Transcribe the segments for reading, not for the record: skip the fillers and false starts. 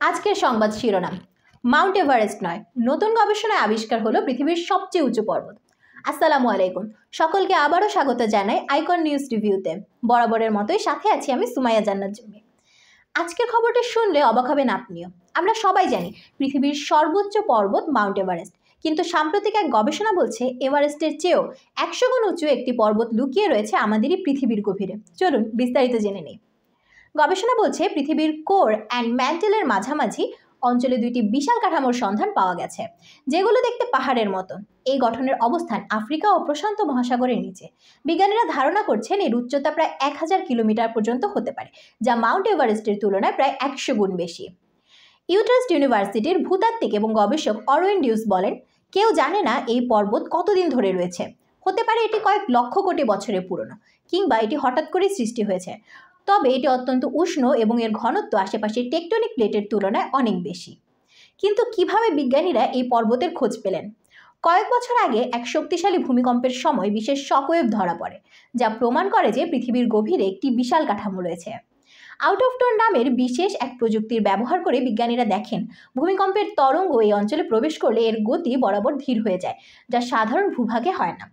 আজকের সংবাদ শিরোনাম। মাউন্ট এভারেস্ট নয়, নতুন গবেষণায় আবিষ্কার হলো পৃথিবীর সবচেয়ে উঁচু পর্বত। আসসালামু আলাইকুম, সকলকে আবারও স্বাগত জানাই আইকন নিউজ রিভিউতে। বরাবরের মতোই সাথে আছি আমি সুমাইয়া জান্নাত জুম্মি। আজকের খবরটি শুনলে অবাক হবেন আপনিও। আমরা সবাই জানি পৃথিবীর সর্বোচ্চ পর্বত মাউন্ট এভারেস্ট, কিন্তু সাম্প্রতিক এক গবেষণা বলছে এভারেস্টের চেয়েও 100 গুণ উঁচু একটি পর্বত লুকিয়ে রয়েছে আমাদেরই পৃথিবীর গভীরে। চলুন বিস্তারিত জেনে নিই। গবেষণা বলছে পৃথিবীর কোর অ্যান্ড ম্যান্টেলের মাঝামাঝি অঞ্চলে দুইটি বিশাল কাঠামোর সন্ধান পাওয়া গেছে, যেগুলো দেখতে পাহাড়ের মতো। এই গঠনের অবস্থান আফ্রিকা ও প্রশান্ত মহাসাগরের নিচে। বিজ্ঞানীরা ধারণা করছেন এর উচ্চতা প্রায় 1000 কিলোমিটার পর্যন্ত হতে পারে, যা মাউন্ট এভারেস্টের তুলনায় প্রায় 100 গুণ বেশি। ইউট্রাস্ট ইউনিভার্সিটির ভূতাত্ত্বিক এবং গবেষক অরওয়েন ডিউস বলেন, কেউ জানে না এই পর্বত কতদিন ধরে রয়েছে। হতে পারে এটি কয়েক লক্ষ কোটি বছরের পুরনো, কিংবা এটি হঠাৎ করে সৃষ্টি হয়েছে। তবে এটি অত্যন্ত উষ্ণ এবং এর ঘনত্ব আশেপাশের টেকটনিক প্লেটের তুলনায় অনেক বেশি। কিন্তু কিভাবে বিজ্ঞানীরা এই পর্বতের খোঁজ পেলেন? কয়েক বছর আগে এক শক্তিশালী ভূমিকম্পের সময় বিশেষ শকওয়েভ ধরা পড়ে, যা প্রমাণ করে যে পৃথিবীর গভীরে একটি বিশাল কাঠামো রয়েছে। আউট অফ টোন নামের বিশেষ এক প্রযুক্তির ব্যবহার করে বিজ্ঞানীরা দেখেন ভূমিকম্পের তরঙ্গ এই অঞ্চলে প্রবেশ করলে এর গতি বরাবর ধীর হয়ে যায়, যা সাধারণ ভূভাগে হয় না।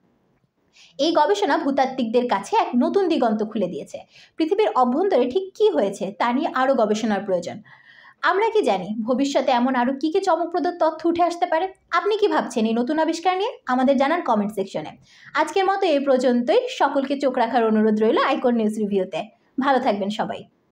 এই গবেষণা ভূতাত্ত্বিকদের কাছে এক নতুন দিগন্ত খুলে দিয়েছে। পৃথিবীর অভ্যন্তরে ঠিক কী হয়েছে তা নিয়ে আরও গবেষণার প্রয়োজন। আমরা কি জানি ভবিষ্যতে এমন আরও কী কী চমকপ্রদ তথ্য উঠে আসতে পারে? আপনি কি ভাবছেন এই নতুন আবিষ্কার নিয়ে? আমাদের জানান কমেন্ট সেকশনে। আজকের মতো এই পর্যন্তই। সকলকে চোখ রাখার অনুরোধ রইল আইকন নিউজ রিভিউতে। ভালো থাকবেন সবাই।